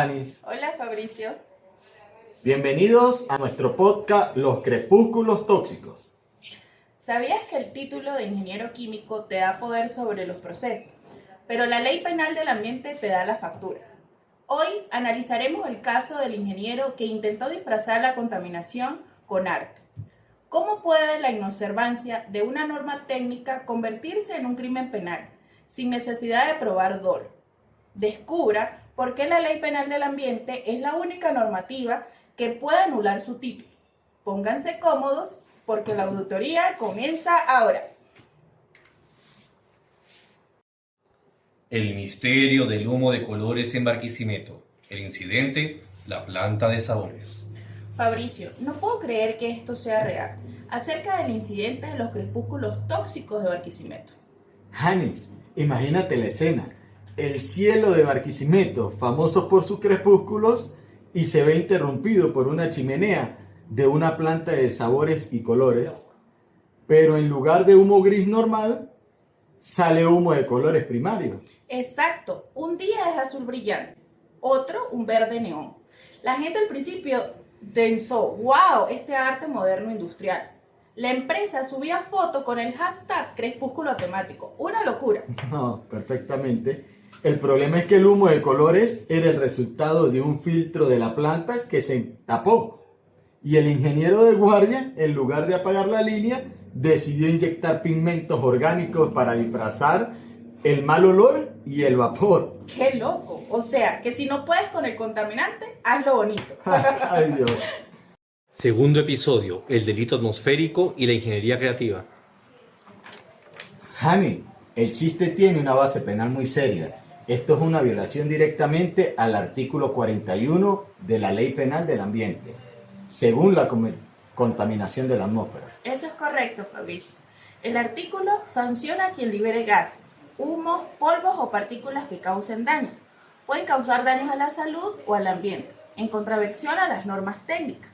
Janis. Hola Fabricio. Bienvenidos a nuestro podcast Los Crepúsculos Tóxicos. ¿Sabías que el título de ingeniero químico te da poder sobre los procesos, pero la ley penal del ambiente te da la factura? Hoy analizaremos el caso del ingeniero que intentó disfrazar la contaminación con arte. ¿Cómo puede la inobservancia de una norma técnica convertirse en un crimen penal sin necesidad de probar dolo? Descubra por qué la ley penal del ambiente es la única normativa que puede anular su título. Pónganse cómodos porque la auditoría comienza ahora. El misterio del humo de colores en Barquisimeto. El incidente, la planta de sabores. Fabricio, no puedo creer que esto sea real. Acerca del incidente de los crepúsculos tóxicos de Barquisimeto. Janis, imagínate la escena. El cielo de Barquisimeto, famoso por sus crepúsculos, y se ve interrumpido por una chimenea de una planta de sabores y colores, pero en lugar de humo gris normal, sale humo de colores primarios. Exacto, un día es azul brillante, otro un verde neón. La gente al principio pensó, wow, este arte moderno industrial. La empresa subía foto con el hashtag crepúsculo temático, una locura. No, perfectamente. El problema es que el humo de colores era el resultado de un filtro de la planta que se tapó. Y el ingeniero de guardia, en lugar de apagar la línea, decidió inyectar pigmentos orgánicos para disfrazar el mal olor y el vapor. ¡Qué loco! O sea, que si no puedes con el contaminante, hazlo bonito. Ay, Dios. Segundo episodio, el delito atmosférico y la ingeniería creativa. Hani, el chiste tiene una base penal muy seria. Esto es una violación directamente al artículo 41 de la Ley Penal del Ambiente, según la contaminación de la atmósfera. Eso es correcto, Fabricio. El artículo sanciona a quien libere gases, humos, polvos o partículas que causen daño. Pueden causar daños a la salud o al ambiente, en contravención a las normas técnicas.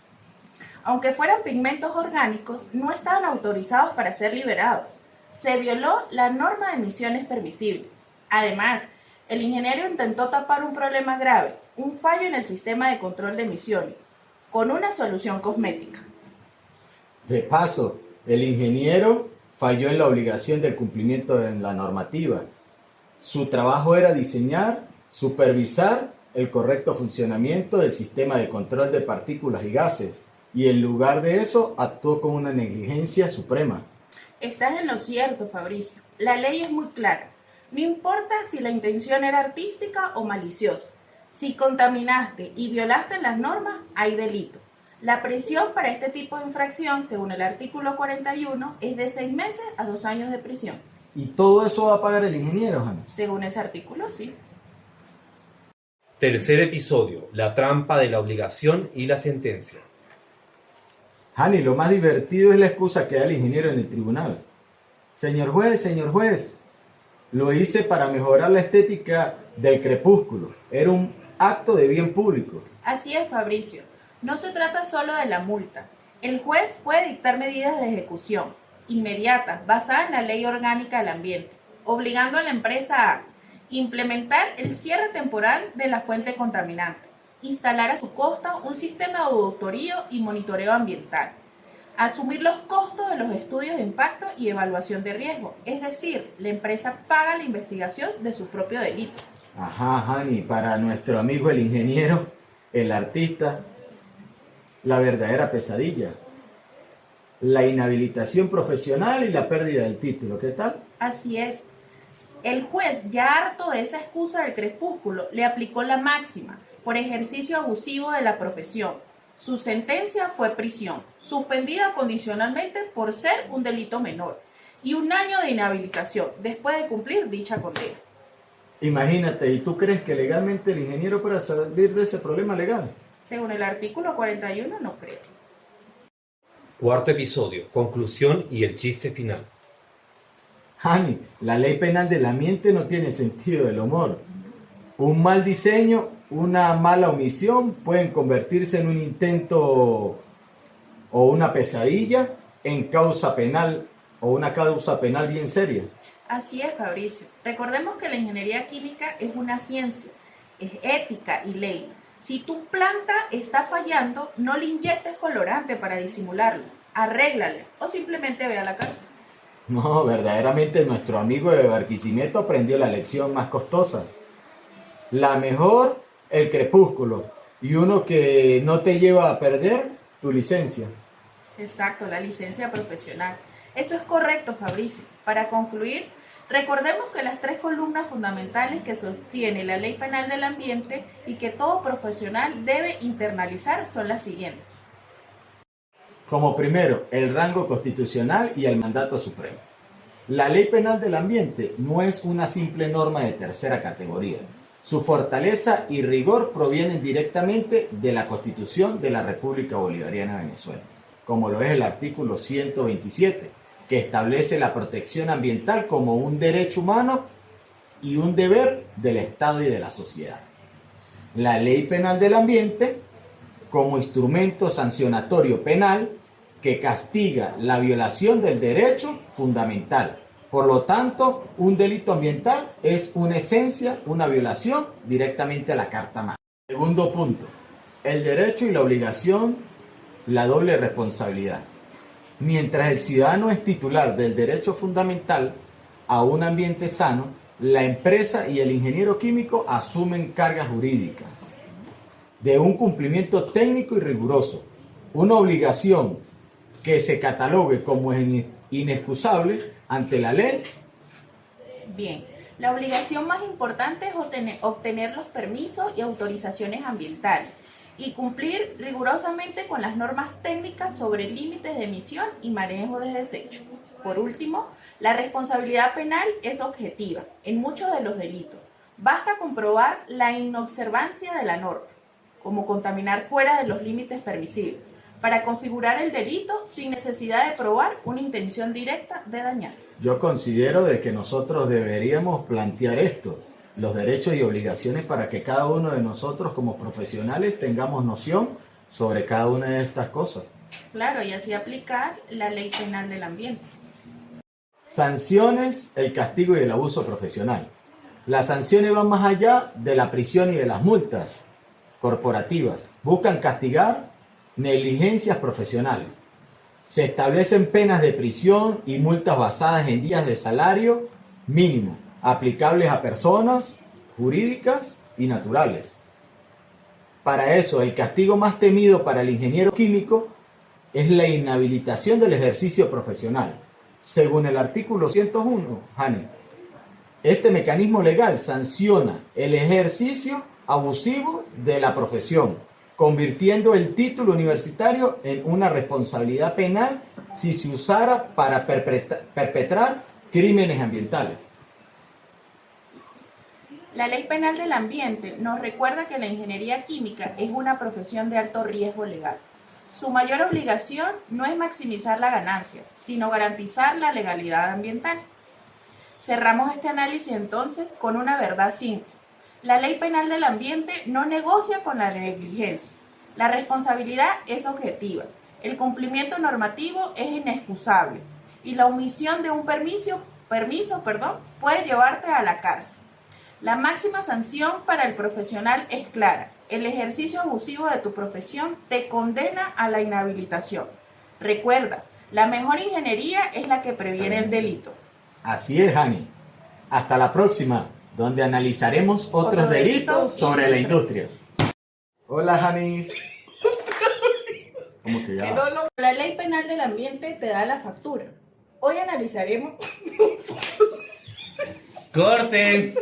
Aunque fueran pigmentos orgánicos, no estaban autorizados para ser liberados. Se violó la norma de emisiones permisible. Además, el ingeniero intentó tapar un problema grave, un fallo en el sistema de control de emisiones, con una solución cosmética. De paso, el ingeniero falló en la obligación del cumplimiento de la normativa. Su trabajo era diseñar, supervisar el correcto funcionamiento del sistema de control de partículas y gases, y en lugar de eso actuó con una negligencia suprema. Estás en lo cierto, Fabricio. La ley es muy clara. No importa si la intención era artística o maliciosa. Si contaminaste y violaste las normas, hay delito. La prisión para este tipo de infracción, según el artículo 41, es de 6 meses a 2 años de prisión. ¿Y todo eso va a pagar el ingeniero, Hani? Según ese artículo, sí. Tercer episodio, la trampa de la obligación y la sentencia. Hani, lo más divertido es la excusa que da el ingeniero en el tribunal. Señor juez, lo hice para mejorar la estética del crepúsculo. Era un acto de bien público. Así es, Fabricio. No se trata solo de la multa. El juez puede dictar medidas de ejecución inmediatas basadas en la ley orgánica del ambiente, obligando a la empresa a implementar el cierre temporal de la fuente contaminante, instalar a su costa un sistema de auditoría y monitoreo ambiental, asumir los costos de los estudios de impacto y evaluación de riesgo, es decir, la empresa paga la investigación de su propio delito. Ajá, Hani, para nuestro amigo el ingeniero, el artista, la verdadera pesadilla. La inhabilitación profesional y la pérdida del título, ¿qué tal? Así es. El juez, ya harto de esa excusa del crepúsculo, le aplicó la máxima por ejercicio abusivo de la profesión. Su sentencia fue prisión, suspendida condicionalmente por ser un delito menor, y 1 año de inhabilitación después de cumplir dicha condena. Imagínate, ¿y tú crees que legalmente el ingeniero pueda salir de ese problema legal? Según el artículo 41, no creo. Cuarto episodio, conclusión y el chiste final. Hani, la ley penal del ambiente no tiene sentido del humor. Un mal diseño, una mala omisión pueden convertirse en un intento o una pesadilla en causa penal o una causa penal bien seria. Así es, Fabricio. Recordemos que la ingeniería química es una ciencia, es ética y ley. Si tu planta está fallando, no le inyectes colorante para disimularlo. Arréglale o simplemente ve a la casa. No, verdaderamente nuestro amigo de Barquisimeto aprendió la lección más costosa. La mejor, el crepúsculo, y uno que no te lleva a perder tu licencia. Exacto, la licencia profesional. Eso es correcto, Fabricio. Para concluir, recordemos que las 3 columnas fundamentales que sostiene la Ley Penal del Ambiente y que todo profesional debe internalizar son las siguientes. Como primero, el rango constitucional y el mandato supremo. La Ley Penal del Ambiente no es una simple norma de tercera categoría. Su fortaleza y rigor provienen directamente de la Constitución de la República Bolivariana de Venezuela, como lo es el artículo 127, que establece la protección ambiental como un derecho humano y un deber del Estado y de la sociedad. La Ley Penal del Ambiente, como instrumento sancionatorio penal, que castiga la violación del derecho fundamental. Por lo tanto, un delito ambiental es una esencia, una violación directamente a la Carta Magna. Segundo punto, el derecho y la obligación, la doble responsabilidad. Mientras el ciudadano es titular del derecho fundamental a un ambiente sano, la empresa y el ingeniero químico asumen cargas jurídicas de un cumplimiento técnico y riguroso, una obligación que se catalogue como inexcusable ante la ley. Bien, la obligación más importante es obtener los permisos y autorizaciones ambientales y cumplir rigurosamente con las normas técnicas sobre límites de emisión y manejo de desechos. Por último, la responsabilidad penal es objetiva en muchos de los delitos. Basta comprobar la inobservancia de la norma, como contaminar fuera de los límites permisibles, para configurar el delito sin necesidad de probar una intención directa de dañar. Yo considero de que nosotros deberíamos plantear esto, los derechos y obligaciones, para que cada uno de nosotros como profesionales tengamos noción sobre cada una de estas cosas. Claro, y así aplicar la Ley Penal del Ambiente. Sanciones, el castigo y el abuso profesional. Las sanciones van más allá de la prisión y de las multas corporativas. Buscan castigar negligencias profesionales. Se establecen penas de prisión y multas basadas en días de salario mínimo, aplicables a personas jurídicas y naturales. Para eso, el castigo más temido para el ingeniero químico es la inhabilitación del ejercicio profesional. Según el artículo 101, Hani, este mecanismo legal sanciona el ejercicio abusivo de la profesión, convirtiendo el título universitario en una responsabilidad penal si se usara para perpetrar crímenes ambientales. La Ley Penal del Ambiente nos recuerda que la ingeniería química es una profesión de alto riesgo legal. Su mayor obligación no es maximizar la ganancia, sino garantizar la legalidad ambiental. Cerramos este análisis entonces con una verdad simple. La Ley Penal del Ambiente no negocia con la negligencia. La responsabilidad es objetiva, el cumplimiento normativo es inexcusable y la omisión de un permiso puede llevarte a la cárcel. La máxima sanción para el profesional es clara. El ejercicio abusivo de tu profesión te condena a la inhabilitación. Recuerda, la mejor ingeniería es la que previene el delito. Así es, Hani. Hasta la próxima, donde analizaremos otros delitos sobre la industria. Hola, Hanis. ¿Cómo te llamas? La Ley Penal del Ambiente te da la factura. Hoy analizaremos... ¡Corten!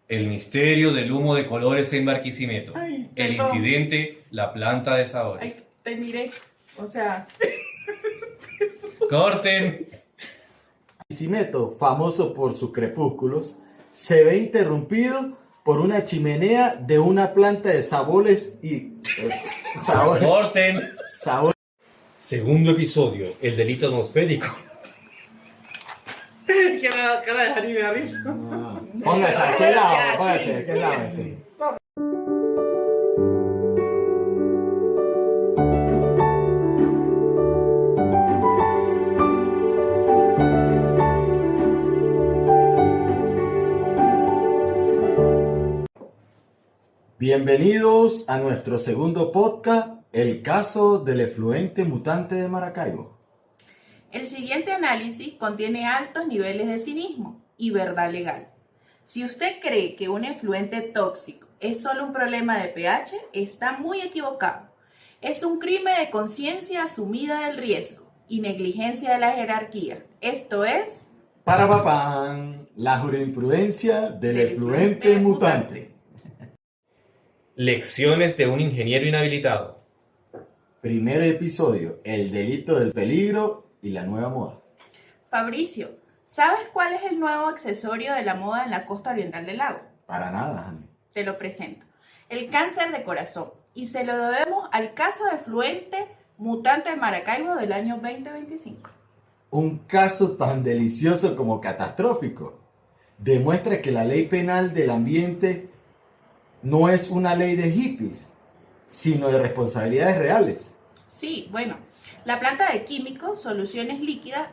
El misterio del humo de colores en Barquisimeto. Ay, el perdón. incidente, la planta de sabores. Ay, te miré. O sea... ¡Corten! Barquisimeto, famoso por sus crepúsculos, se ve interrumpido por una chimenea de una planta de sabores y... ¡Corten! sabores. Segundo episodio, el delito atmosférico. Que la cara de Jari me da risa. Póngase, ¿a qué lado? Ya, Póngase, sí, ¿a qué lado? Sí. Bienvenidos a nuestro segundo podcast, el caso del efluente mutante de Maracaibo. El siguiente análisis contiene altos niveles de cinismo y verdad legal. Si usted cree que un efluente tóxico es solo un problema de pH, está muy equivocado. Es un crimen de conciencia asumida del riesgo y negligencia de la jerarquía. Esto es... Parapapán, la jurisprudencia del efluente mutante. Lecciones de un ingeniero inhabilitado. Primer episodio, el delito del peligro y la nueva moda. Fabricio, ¿sabes cuál es el nuevo accesorio de la moda en la costa oriental del lago? Para nada, Jani. Te lo presento. El cáncer de corazón. Y se lo debemos al caso de efluente mutante de Maracaibo del año 2025. Un caso tan delicioso como catastrófico. Demuestra que la ley penal del ambiente no es una ley de hippies, sino de responsabilidades reales. Sí, bueno, la planta de químicos, soluciones líquidas,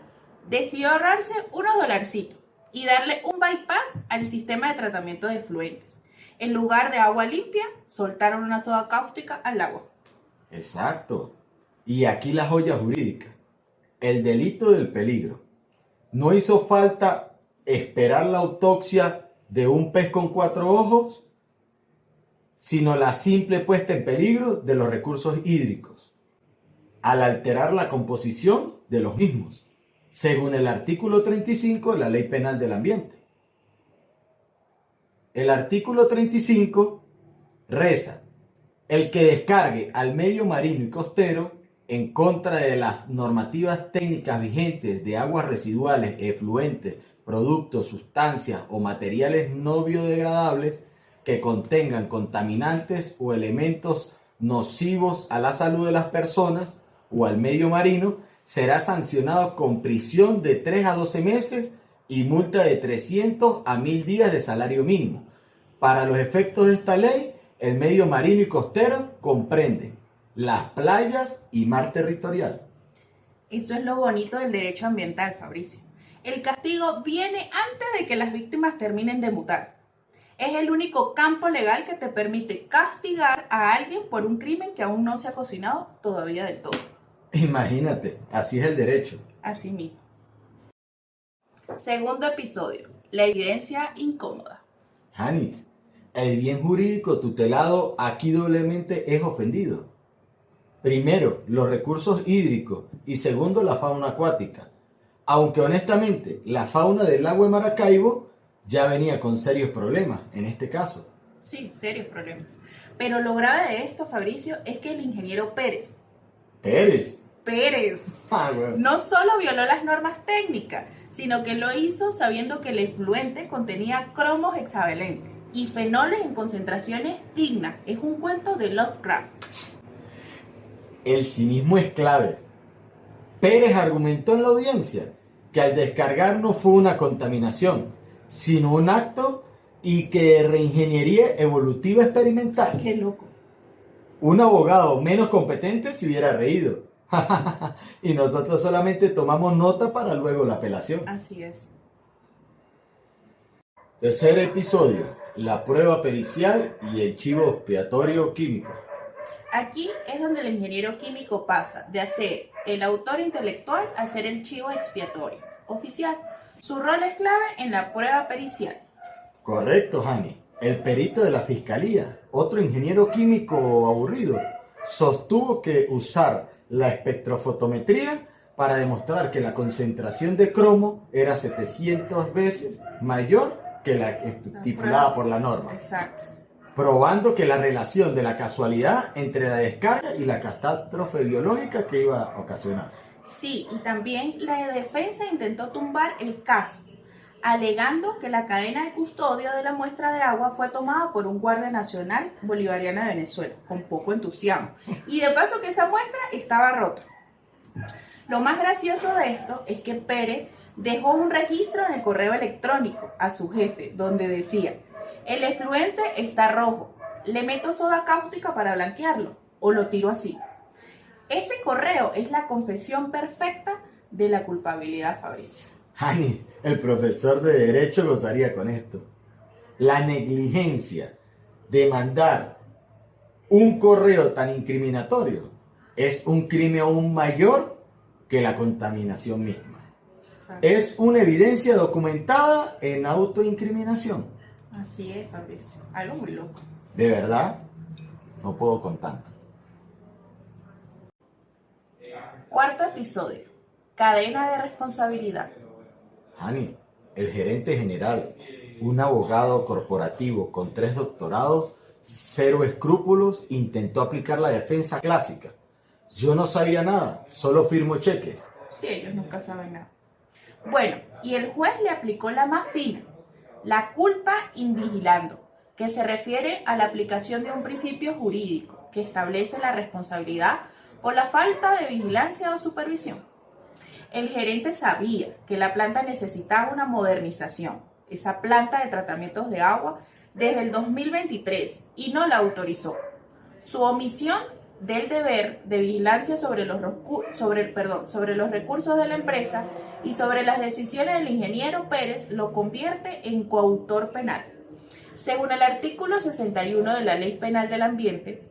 decidió ahorrarse unos dolarcitos y darle un bypass al sistema de tratamiento de efluentes. En lugar de agua limpia, soltaron una soda cáustica al agua. Exacto. Y aquí la joya jurídica. El delito del peligro. No hizo falta esperar la autopsia de un pez con 4 ojos, sino la simple puesta en peligro de los recursos hídricos, al alterar la composición de los mismos, según el artículo 35 de la Ley Penal del Ambiente. El artículo 35 reza: el que descargue al medio marino y costero en contra de las normativas técnicas vigentes de aguas residuales, efluentes, productos, sustancias o materiales no biodegradables que contengan contaminantes o elementos nocivos a la salud de las personas o al medio marino, será sancionado con prisión de 3 a 12 meses y multa de 300 a 1000 días de salario mínimo. Para los efectos de esta ley, el medio marino y costero comprende las playas y mar territorial. Eso es lo bonito del derecho ambiental, Fabricio. El castigo viene antes de que las víctimas terminen de mutar. Es el único campo legal que te permite castigar a alguien por un crimen que aún no se ha cocinado todavía del todo. Imagínate, así es el derecho. Así mismo. Segundo episodio, la evidencia incómoda. Janis, el bien jurídico tutelado aquí doblemente es ofendido. Primero, los recursos hídricos y segundo, la fauna acuática. Aunque honestamente, la fauna del lago de Maracaibo ya venía con serios problemas en este caso. Sí, serios problemas. Pero lo grave de esto, Fabricio, es que el ingeniero Pérez Bueno. no solo violó las normas técnicas, sino que lo hizo sabiendo que el efluente contenía cromos hexavalentes y fenoles en concentraciones dignas. Es un cuento de Lovecraft. El cinismo es clave. Pérez argumentó en la audiencia que al descargar no fue una contaminación, sino un acto y que de reingeniería evolutiva experimental. Qué loco. Un abogado menos competente se hubiera reído. Y nosotros solamente tomamos nota para luego la apelación. Así es. Tercer episodio, la prueba pericial y el chivo expiatorio químico. Aquí es donde el ingeniero químico pasa de ser el autor intelectual a ser el chivo expiatorio oficial. Su rol es clave en la prueba pericial. Correcto, Jani. El perito de la fiscalía, otro ingeniero químico aburrido, sostuvo que usar la espectrofotometría para demostrar que la concentración de cromo era 700 veces mayor que la estipulada por la norma. Exacto. Probando que la relación de la casualidad entre la descarga y la catástrofe biológica que iba a ocasionar. Sí, y también la defensa intentó tumbar el caso, alegando que la cadena de custodia de la muestra de agua fue tomada por un guardia nacional bolivariana de Venezuela, con poco entusiasmo. Y de paso que esa muestra estaba rota. Lo más gracioso de esto es que Pérez dejó un registro en el correo electrónico a su jefe, donde decía: el efluente está rojo, le meto soda cáustica para blanquearlo, o lo tiro así. Ese correo es la confesión perfecta de la culpabilidad, Fabricio. Jani, el profesor de Derecho gozaría con esto. La negligencia demandar un correo tan incriminatorio es un crimen aún mayor que la contaminación misma. Es una evidencia documentada en autoincriminación. Así es, Fabricio. Algo muy loco. De verdad, no puedo con tanto. Cuarto episodio. Cadena de responsabilidad. Hani, el gerente general, un abogado corporativo con 3 doctorados, 0 escrúpulos, intentó aplicar la defensa clásica. Yo no sabía nada, solo firmo cheques. Sí, ellos nunca saben nada. Bueno, y el juez le aplicó la más fina, la culpa invigilando, que se refiere a la aplicación de un principio jurídico que establece la responsabilidad por la falta de vigilancia o supervisión. El gerente sabía que la planta necesitaba una modernización, esa planta de tratamientos de agua, desde el 2023 y no la autorizó. Su omisión del deber de vigilancia sobre los recursos de la empresa y sobre las decisiones del ingeniero Pérez lo convierte en coautor penal. Según el artículo 61 de la Ley Penal del Ambiente,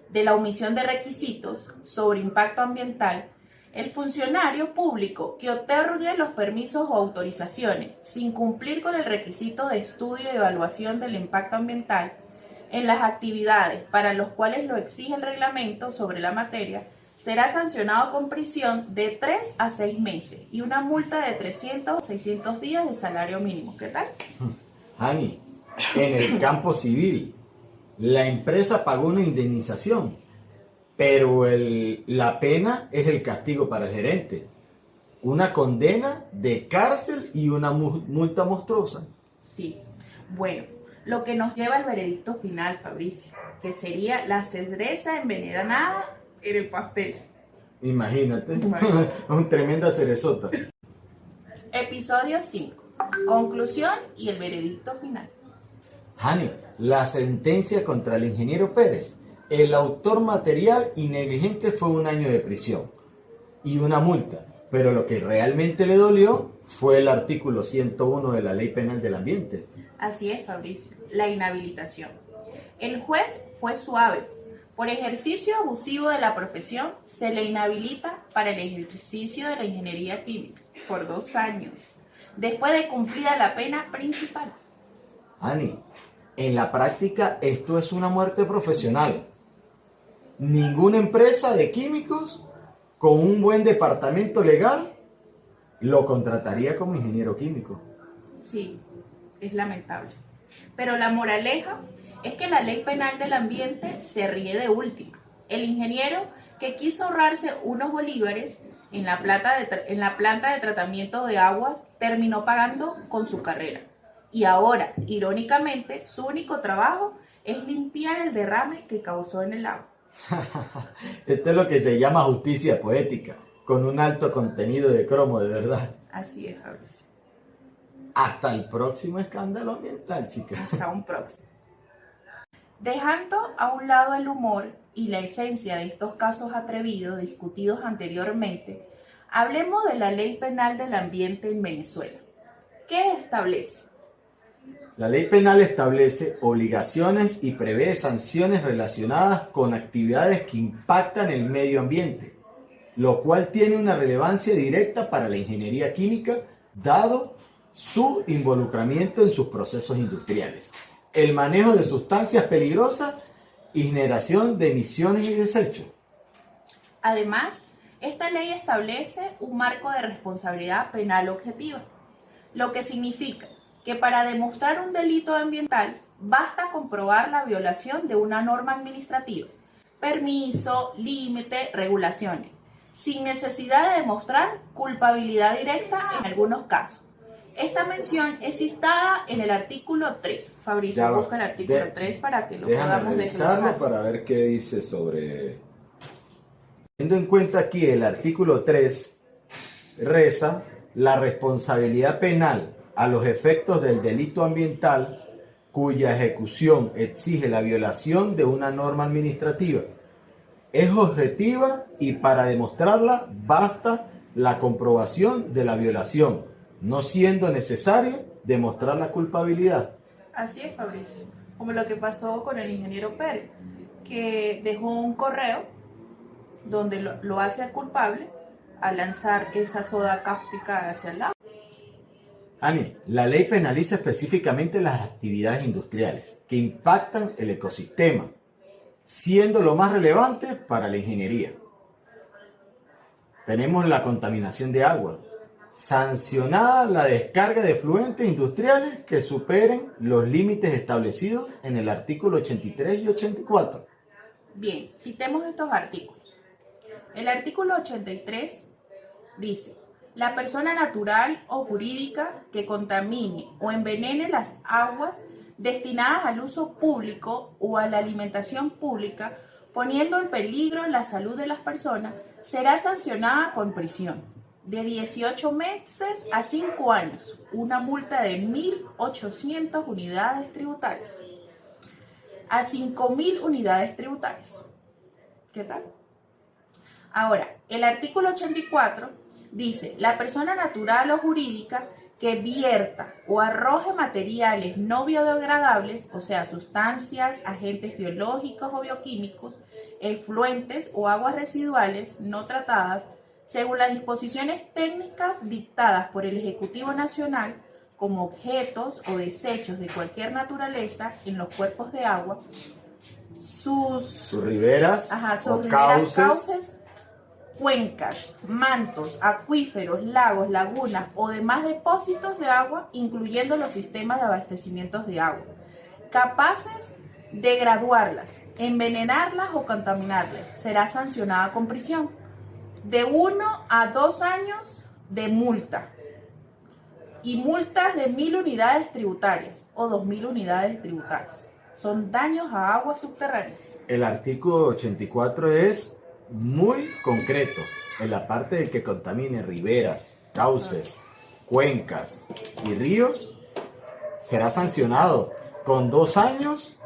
de la omisión de requisitos sobre impacto ambiental, el funcionario público que otorgue los permisos o autorizaciones sin cumplir con el requisito de estudio y evaluación del impacto ambiental en las actividades para los cuales lo exige el reglamento sobre la materia, será sancionado con prisión de 3 a 6 meses y una multa de 300 a 600 días de salario mínimo. ¿Qué tal? Hani, en el campo civil, la empresa pagó una indemnización, pero la pena es el castigo para el gerente. Una condena de cárcel y una multa monstruosa. Sí. Bueno, lo que nos lleva al veredicto final, Fabricio, que sería la cereza envenenada en el pastel. Imagínate. Un tremenda cerezota. Episodio 5. Conclusión y el veredicto final. Hani, la sentencia contra el ingeniero Pérez, el autor material y negligente, fue 1 año de prisión y una multa, pero lo que realmente le dolió fue el artículo 101 de la Ley Penal del Ambiente. Así es, Fabricio, la inhabilitación. El juez fue suave. Por ejercicio abusivo de la profesión, se le inhabilita para el ejercicio de la ingeniería química por 2 años, después de cumplida la pena principal. Ani, en la práctica esto es una muerte profesional. Ninguna empresa de químicos con un buen departamento legal lo contrataría como ingeniero químico. Sí, es lamentable. Pero la moraleja es que la Ley Penal del Ambiente se ríe de última. El ingeniero que quiso ahorrarse unos bolívares en la planta de tratamiento de aguas terminó pagando con su carrera. Y ahora, irónicamente, su único trabajo es limpiar el derrame que causó en el agua. Esto es lo que se llama justicia poética, con un alto contenido de cromo, de verdad. Así es, Fabricio. Hasta el próximo escándalo ambiental, chicas. Hasta un próximo. Dejando a un lado el humor y la esencia de estos casos atrevidos discutidos anteriormente, hablemos de la Ley Penal del Ambiente en Venezuela. ¿Qué establece? La ley penal establece obligaciones y prevé sanciones relacionadas con actividades que impactan el medio ambiente, lo cual tiene una relevancia directa para la ingeniería química, dado su involucramiento en sus procesos industriales, el manejo de sustancias peligrosas y generación de emisiones y desechos. Además, esta ley establece un marco de responsabilidad penal objetiva, lo que significa que para demostrar un delito ambiental basta comprobar la violación de una norma administrativa, permiso, límite, regulaciones, sin necesidad de demostrar culpabilidad directa en algunos casos. Esta mención es citada en el artículo 3. Fabricio, busca el artículo 3 para que lo podamos desglosar. Para ver qué dice sobre... Teniendo en cuenta aquí el artículo 3, reza: la responsabilidad penal a los efectos del delito ambiental cuya ejecución exige la violación de una norma administrativa es objetiva y para demostrarla basta la comprobación de la violación, no siendo necesario demostrar la culpabilidad. Así es, Fabricio. como lo que pasó con el ingeniero Pérez, que dejó un correo donde lo hace culpable al lanzar esa soda cáustica hacia el lago. Ani, la ley penaliza específicamente las actividades industriales que impactan el ecosistema, siendo lo más relevante para la ingeniería. Tenemos la contaminación de agua, sancionada la descarga de efluentes industriales que superen los límites establecidos en el artículo 83 y 84. Bien, citemos estos artículos. El artículo 83 dice: la persona natural o jurídica que contamine o envenene las aguas destinadas al uso público o a la alimentación pública, poniendo en peligro la salud de las personas, será sancionada con prisión de 18 meses a 5 años, una multa de 1.800 unidades tributarias a 5.000 unidades tributarias. ¿Qué tal? Ahora, el artículo 84 dice: la persona natural o jurídica que vierta o arroje materiales no biodegradables, o sea, sustancias, agentes biológicos o bioquímicos, efluentes o aguas residuales no tratadas, según las disposiciones técnicas dictadas por el Ejecutivo Nacional, como objetos o desechos de cualquier naturaleza en los cuerpos de agua, sus riberas o cauces, cuencas, mantos, acuíferos, lagos, lagunas o demás depósitos de agua, incluyendo los sistemas de abastecimientos de agua, capaces de graduarlas, envenenarlas o contaminarlas, será sancionada con prisión de 1 a 2 años de multa y multas de 1.000 unidades tributarias o 2.000 unidades tributarias. Son daños a aguas subterráneas. El artículo 84 es muy concreto en la parte de que contamine riberas, cauces, cuencas y ríos, será sancionado con 2 años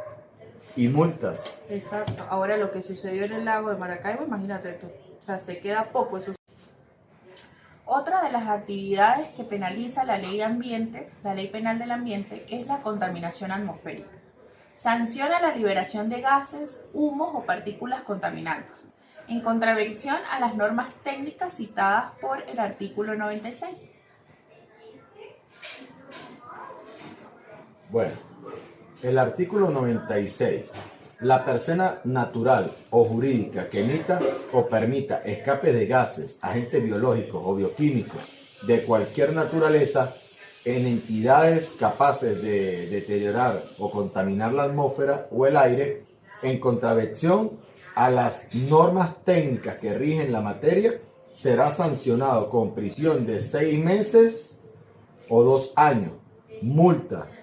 y multas. Exacto. Ahora lo que sucedió en el lago de Maracaibo, imagínate tú, o sea, se queda poco eso. Otra de las actividades que penaliza la ley de ambiente, la ley penal del ambiente, es la contaminación atmosférica. Sanciona la liberación de gases, humos o partículas contaminantes, en contravención a las normas técnicas citadas por el artículo 96. Bueno, el artículo 96. La persona natural o jurídica que emita o permita escape de gases, agentes biológicos o bioquímicos de cualquier naturaleza en entidades capaces de deteriorar o contaminar la atmósfera o el aire, en contravención a las normas técnicas que rigen la materia, será sancionado con prisión de 6 meses o 2 años, multas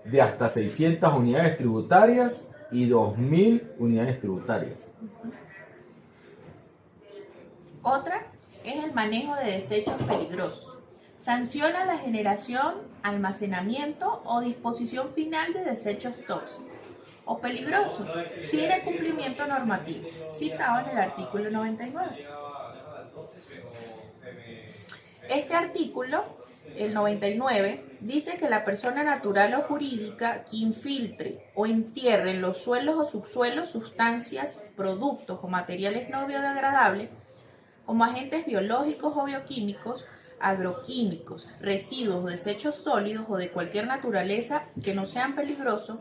de hasta 600 unidades tributarias y 2.000 unidades tributarias. Otra es el manejo de desechos peligrosos. Sanciona la generación, almacenamiento o disposición final de desechos tóxicos o peligrosos, sin el cumplimiento normativo, citado en el artículo 99. Este artículo, el 99, dice que la persona natural o jurídica que infiltre o entierre en los suelos o subsuelos sustancias, productos o materiales no biodegradables, como agentes biológicos o bioquímicos, agroquímicos, residuos o desechos sólidos o de cualquier naturaleza que no sean peligrosos,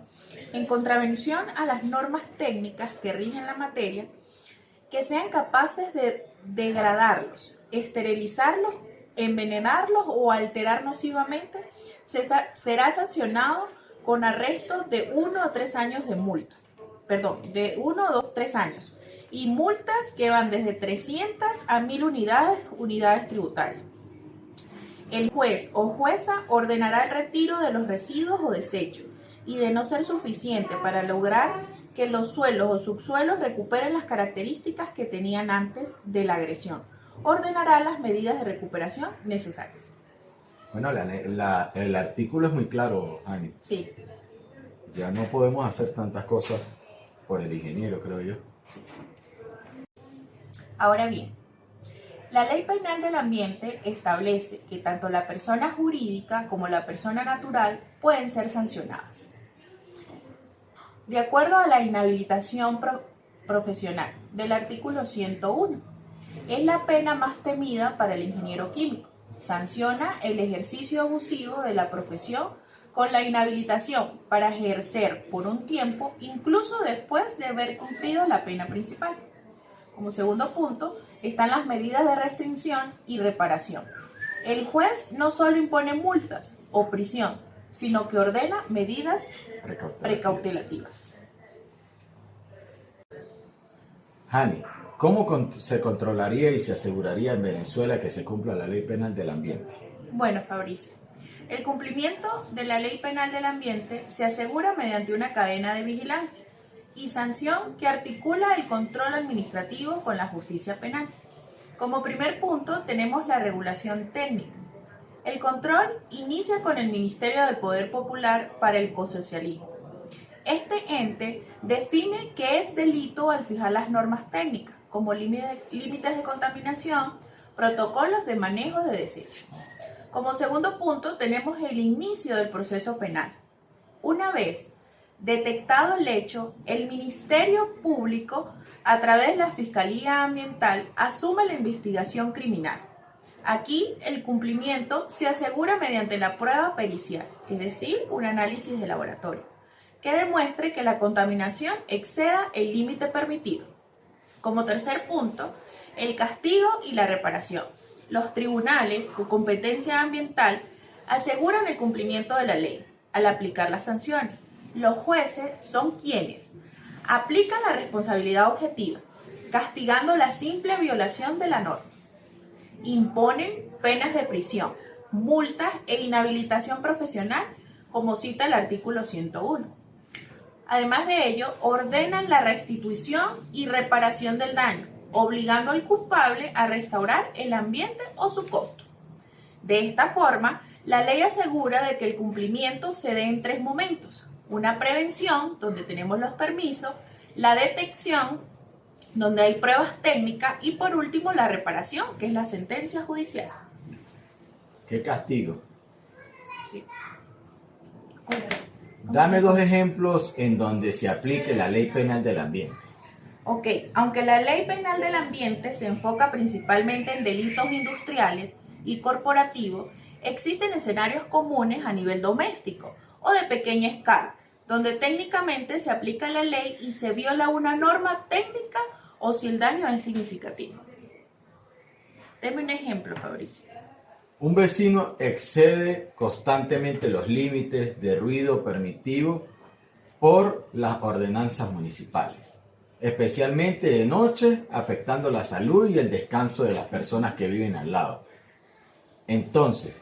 en contravención a las normas técnicas que rigen la materia, que sean capaces de degradarlos, esterilizarlos, envenenarlos o alterar nocivamente, será sancionado con arrestos de 1 a 3 años de multa. De 1 a 3 años. Y multas que van desde 300 a 1.000 unidades tributarias. El juez o jueza ordenará el retiro de los residuos o desechos y, de no ser suficiente para lograr que los suelos o subsuelos recuperen las características que tenían antes de la agresión, ordenará las medidas de recuperación necesarias. Bueno, el artículo es muy claro, Ani. Sí. Ya no podemos hacer tantas cosas por el ingeniero, creo yo. Sí. Ahora bien, la Ley Penal del Ambiente establece que tanto la persona jurídica como la persona natural pueden ser sancionadas. De acuerdo a la inhabilitación profesional del artículo 101, es la pena más temida para el ingeniero químico. Sanciona el ejercicio abusivo de la profesión con la inhabilitación para ejercer por un tiempo, incluso después de haber cumplido la pena principal. Como segundo punto, están las medidas de restricción y reparación. El juez no solo impone multas o prisión, sino que ordena medidas precautelativas. Hani, ¿cómo se controlaría y se aseguraría en Venezuela que se cumpla la ley penal del ambiente? Bueno, Fabricio, el cumplimiento de la ley penal del ambiente se asegura mediante una cadena de vigilancia y sanción que articula el control administrativo con la justicia penal. Como primer punto tenemos la regulación técnica. El control inicia con el Ministerio del Poder Popular para el Ecosocialismo. Este ente define qué es delito al fijar las normas técnicas, como límites de contaminación, protocolos de manejo de desechos. Como segundo punto tenemos el inicio del proceso penal. Una vez detectado el hecho, el Ministerio Público, a través de la Fiscalía Ambiental, asume la investigación criminal. Aquí el cumplimiento se asegura mediante la prueba pericial, es decir, un análisis de laboratorio, que demuestre que la contaminación exceda el límite permitido. Como tercer punto, el castigo y la reparación. Los tribunales con competencia ambiental aseguran el cumplimiento de la ley al aplicar las sanciones. Los jueces son quienes aplican la responsabilidad objetiva, castigando la simple violación de la norma. Imponen penas de prisión, multas e inhabilitación profesional, como cita el artículo 101. Además de ello, ordenan la restitución y reparación del daño, obligando al culpable a restaurar el ambiente o su costo. De esta forma, la ley asegura de que el cumplimiento se dé en tres momentos: una prevención, donde tenemos los permisos; la detección, donde hay pruebas técnicas; y por último, la reparación, que es la sentencia judicial. ¿Qué castigo? Sí. Dame dos ejemplos en donde se aplique la ley penal del ambiente. Ok, aunque la ley penal del ambiente se enfoca principalmente en delitos industriales y corporativos, existen escenarios comunes a nivel doméstico o de pequeña escala, donde técnicamente se aplica la ley y se viola una norma técnica o si el daño es significativo. Deme un ejemplo, Fabricio. Un vecino excede constantemente los límites de ruido permitido por las ordenanzas municipales, especialmente de noche, afectando la salud y el descanso de las personas que viven al lado. Entonces,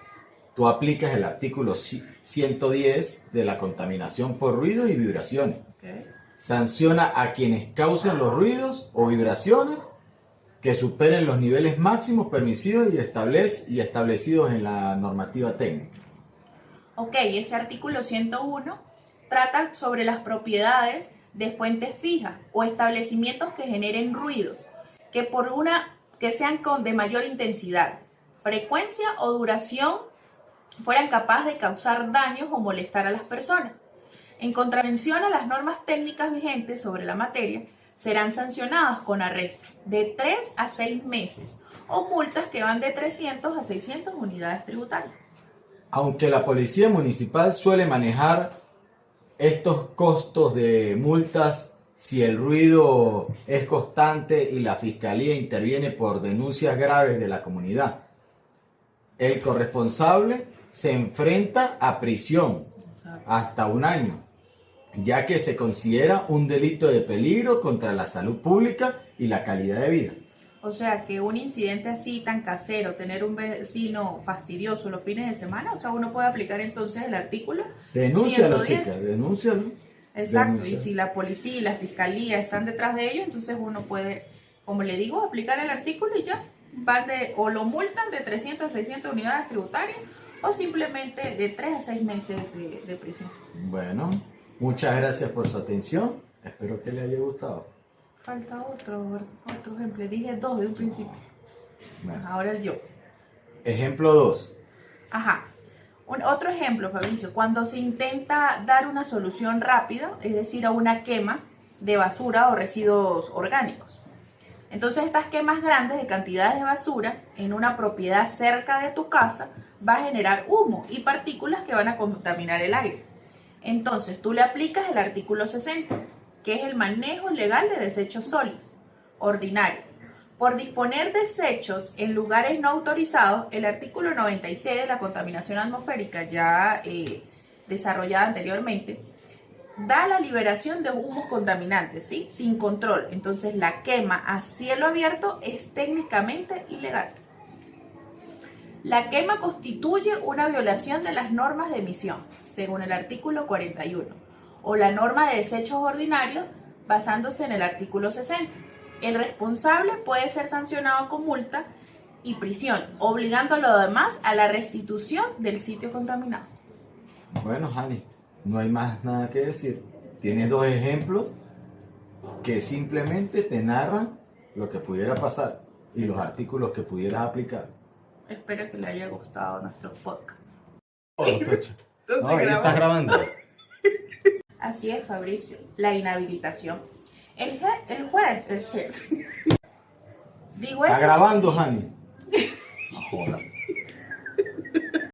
tú aplicas el artículo 110 de la contaminación por ruido y vibraciones. Okay. Sanciona a quienes causen los ruidos o vibraciones que superen los niveles máximos permitidos y establecidos en la normativa técnica. Ok, ese artículo 101 trata sobre las propiedades de fuentes fijas o establecimientos que generen ruidos, que sean de mayor intensidad, frecuencia o duración, fueran capaces de causar daños o molestar a las personas. En contravención a las normas técnicas vigentes sobre la materia, serán sancionados con arresto de 3 a 6 meses o multas que van de 300 a 600 unidades tributarias. Aunque la policía municipal suele manejar estos costos de multas si el ruido es constante y la fiscalía interviene por denuncias graves de la comunidad, el corresponsable se enfrenta a prisión hasta 1 año, ya que se considera un delito de peligro contra la salud pública y la calidad de vida. O sea, que un incidente así tan casero, tener un vecino fastidioso los fines de semana, o sea, uno puede aplicar entonces el artículo Denúncialo, 110. chica, denúncialo. Exacto, Denúncialo. Y si la policía y la fiscalía están detrás de ello, entonces uno puede, como le digo, aplicar el artículo y ya, o lo multan de 300 a 600 unidades tributarias o simplemente de 3 a 6 meses de prisión. Bueno, muchas gracias por su atención. Espero que les haya gustado. Falta otro ejemplo. Dije 2 de un principio. Bueno. Ahora el yo. Ejemplo 2. Ajá. Otro ejemplo, Fabricio, cuando se intenta dar una solución rápida, es decir, a una quema de basura o residuos orgánicos. Entonces, estas quemas grandes de cantidades de basura en una propiedad cerca de tu casa va a generar humo y partículas que van a contaminar el aire. Entonces, tú le aplicas el artículo 60, que es el manejo legal de desechos sólidos, ordinario. Por disponer desechos en lugares no autorizados, el artículo 96 de la contaminación atmosférica, ya desarrollada anteriormente, da la liberación de humos contaminantes, ¿sí? Sin control. Entonces, la quema a cielo abierto es técnicamente ilegal. La quema constituye una violación de las normas de emisión, según el artículo 41, o la norma de desechos ordinarios, basándose en el artículo 60. El responsable puede ser sancionado con multa y prisión, obligando a los demás a la restitución del sitio contaminado. Bueno, Hani, no hay más nada que decir. Tienes dos ejemplos que simplemente te narran lo que pudiera pasar y los artículos que pudieras aplicar. Espero que le haya gustado nuestro podcast. No, ahí estás grabando. Así es, Fabricio. La inhabilitación. El juez. Digo Está eso. grabando, Hani. No jodas.